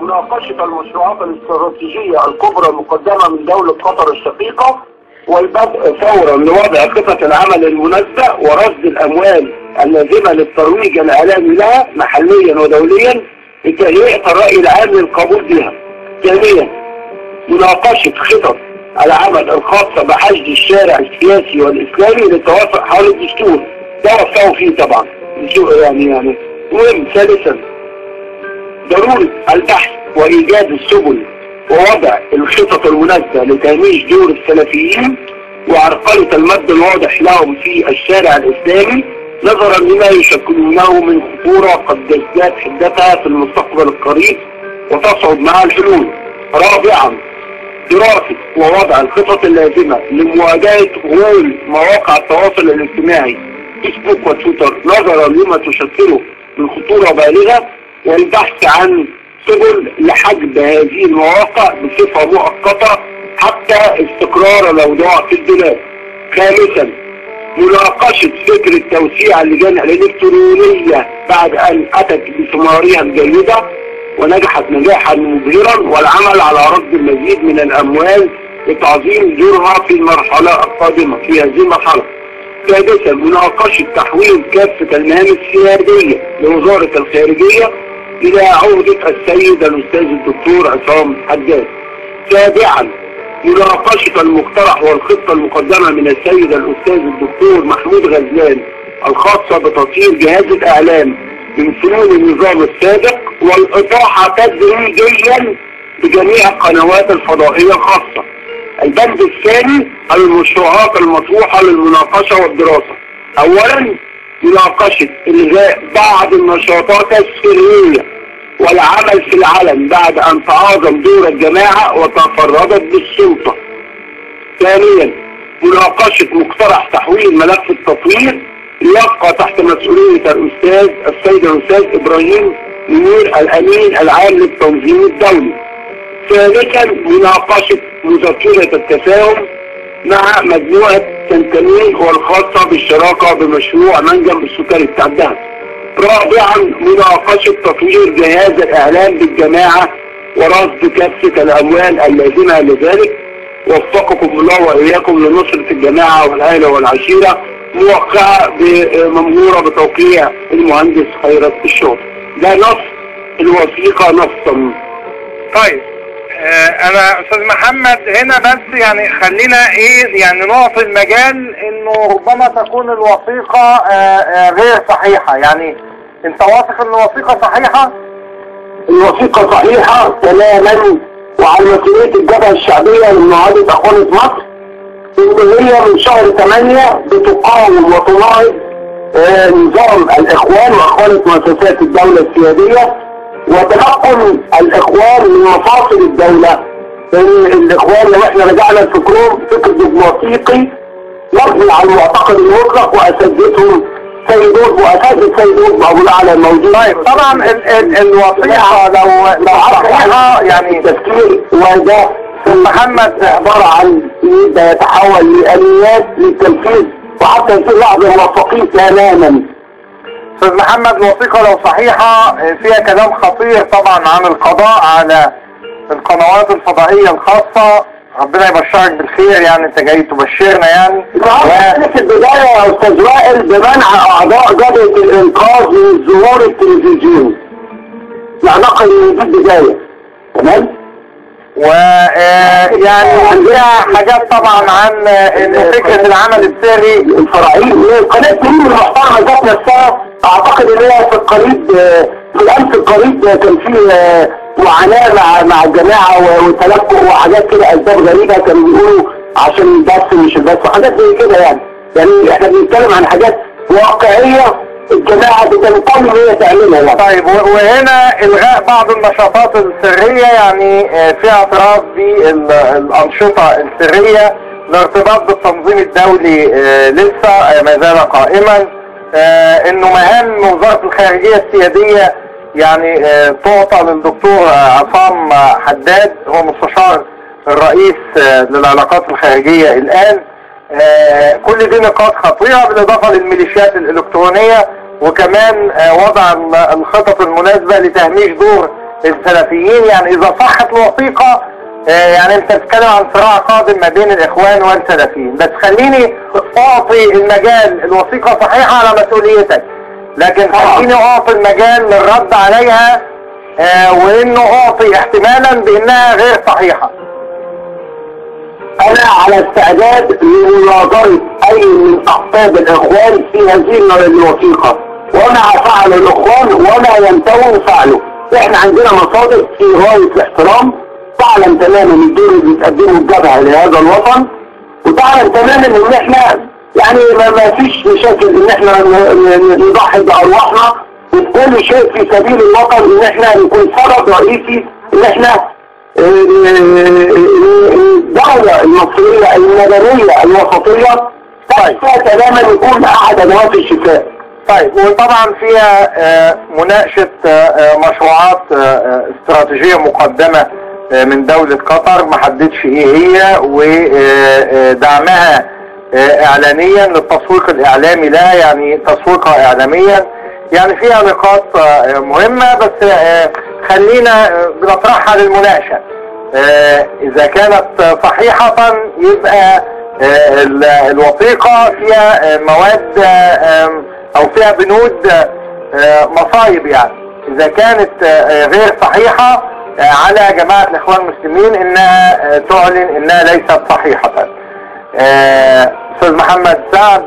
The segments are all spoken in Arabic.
مناقشة المشروعات الاستراتيجية الكبرى المقدمة من دولة قطر الشقيقة، والبدء فورا لوضع خطة العمل المناسبة ورصد الأموال اللازمة للترويج الإعلامي لها محليا ودوليا لتهيئة الرأي العام للقبول بها. ثانيا، مناقشة خطط العمل الخاصة بحشد الشارع السياسي والإسلامي للتوافق حول الدستور، ده وفقوا فيه طبعا يعني مهم. ثالثا، ضرورة البحث وإيجاد السبل ووضع الخطط المناسبة لتهميش دور السلفيين وعرقلة المد الواضح لهم في الشارع الإسلامي نظرا لما يشكلونه من خطورة قد تزداد حدتها في المستقبل القريب وتصعد مع الحلول. رابعا، دراسة ووضع الخطط اللازمة لمواجهة غول مواقع التواصل الاجتماعي فيسبوك وتويتر نظرا لما تشكله من خطورة بالغة، والبحث عن سبل لحجب هذه المواقع بصفة مؤقتة حتى استقرار الأوضاع في البلاد. خامسا، مناقشة فكرة توسيع اللجان الإلكترونية بعد أن أتت بثمارها الجيدة ونجحت نجاحا مبهرا، والعمل على رصد المزيد من الأموال لتعظيم دورها في المرحلة القادمة في هذه المرحلة. سادسا، مناقشة تحويل كافة المهام السيادية لوزارة الخارجية إلى عهدة السيد الأستاذ الدكتور عصام حداد. سابعا، مناقشة المقترح والخطة المقدمة من السيد الأستاذ الدكتور محمود غزلان الخاصة بتطوير جهاز الإعلام من فنون النظام السابق والإطاحة تدريجيا بجميع القنوات الفضائية الخاصة. البند الثاني، المشروعات المطروحة للمناقشة والدراسة. أولا، مناقشة إلغاء بعض النشاطات السرية والعمل في العلن بعد أن تعاظم دور الجماعة وتفردت بالسلطة. ثانيا، مناقشة مقترح تحويل ملف التطوير يبقى تحت مسؤولية السيد الأستاذ إبراهيم منير الأمين العام للتنظيم الدولي. ثالثا، مناقشة مذكرة التفاهم مع مجموعة سنتمين والخاصة بالشراكة بمشروع منجم السكري بتاع الدهب. رابعا، مناقشة تطوير جهاز الإعلام بالجماعة ورصد كافة الأموال اللازمة لذلك. وفقكم الله وإياكم لنصرة الجماعة والعائلة والعشيرة، موقعة بممهورة بتوقيع المهندس خيرت الشاطر. ده نص الوثيقة نصا. طيب انا استاذ محمد هنا بس يعني خلينا يعني نعطي المجال انه ربما تكون الوثيقة غير صحيحة. يعني انت واثق ان الوثيقة صحيحة؟ الوثيقة صحيحة تماما، وعلى مسؤولية الجبهة الشعبية لمعاهدة اخوانة مصر ان هي من شهر 8 بتقاوم وتناهض نظام الاخوان واخوانة مؤسسات الدولة السيادية وتنقل الاخوان من مفاصل الدولة. الاخوان لو احنا رجعنا لفكرهم فكر دبلوماسي مبني على المعتقد المطلق واساتذتهم سيدون واساتذة سيدون ابو الاعلى الموجود. طيب طبعا الوثيقة لو صحيحة يعني التفكير وده محمد عبارة عن يتحول لآليات للتنفيذ وحتى في لحظة موفقين تماما. استاذ محمد الوثيقة لو صحيحة فيها كلام خطير طبعا عن القضاء على القنوات الفضائية الخاصة. ربنا يبشرك بالخير، يعني انت جاي تبشرنا يعني. في البداية يا استاذ وائل بمنع اعضاء جبهة الانقاذ من الظهور التلفزيوني. نعتقد ان دي البداية تمام؟ ويعني عندها حاجات طبعا عن ان فكرة العمل السري الفرعي قناة تريم المحترمة ذات نفسها اعتقد ان هي في القريب في الامس القريب كان فيه معاناة مع الجماعة وتلقوا وحاجات كده اسباب غريبة كانوا بيقولوا عشان البث مش البث وحاجات زي كده يعني احنا بنتكلم عن حاجات واقعية الجماعة بتنقل هي تعملها. طيب وهنا الغاء بعض النشاطات السرية، يعني في اعتراض بالانشطة السرية الارتباط بالتنظيم الدولي لسه ما زال قائما. انه مهام وزارة الخارجية السيادية يعني تعطى للدكتور عصام حداد، هو مستشار الرئيس للعلاقات الخارجية الان. كل دي نقاط خطيرة بالاضافة للميليشيات الالكترونية، وكمان وضع الخطط المناسبة لتهميش دور السلفيين. يعني اذا صحت الوثيقة يعني انت بتتكلم عن صراع قادم ما بين الاخوان والسلفيين، بس خليني اعطي المجال الوثيقة صحيحة على مسؤوليتك، لكن خليني اعطي المجال للرد عليها وانه اعطي احتمالا بانها غير صحيحة. انا على استعداد لمناظرة اي من احفاد الاخوان في هذه الوثيقة، وما فعل الاخوان وما ينتهوا فعله. احنا عندنا مصادر في غاية الاحترام، تعلم تماما الدور اللي بتقدمه الجبهة لهذا الوطن، وتعلم تماما ان احنا يعني ما فيش مشاكل ان احنا نضحي بارواحنا وكل شيء في سبيل الوطن، ان احنا نكون سبب رئيسي ان احنا الدولة المصرية المدنية الوسطية فيها تماما يكون احد ادوات الشفاء. طيب، وطبعا فيها مناقشة مشروعات استراتيجية مقدمة من دولة قطر ما حددش ايه هي، ودعمها اعلانيا للتسويق الاعلامي لها، يعني تسويقها اعلاميا، يعني فيها نقاط مهمة، بس خلينا بنطرحها للمناقشة. اذا كانت صحيحة يبقى الوثيقة فيها مواد او فيها بنود مصايب، يعني اذا كانت غير صحيحة على جماعة الاخوان المسلمين انها تعلن انها ليست صحيحة. استاذ محمد سعد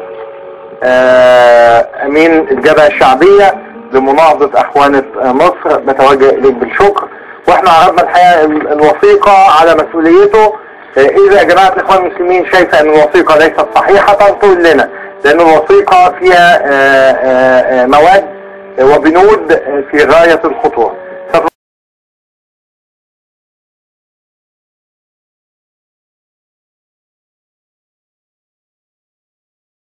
امين الجبهة الشعبية لمناهضة اخوانة مصر، بتوجه اليك بالشكر، واحنا عرضنا الحقيقة الوثيقة على مسؤوليته. اذا جماعة الاخوان المسلمين شايفة ان الوثيقة ليست صحيحة تقول لنا، لان الوثيقة فيها مواد وبنود في غاية الخطورة.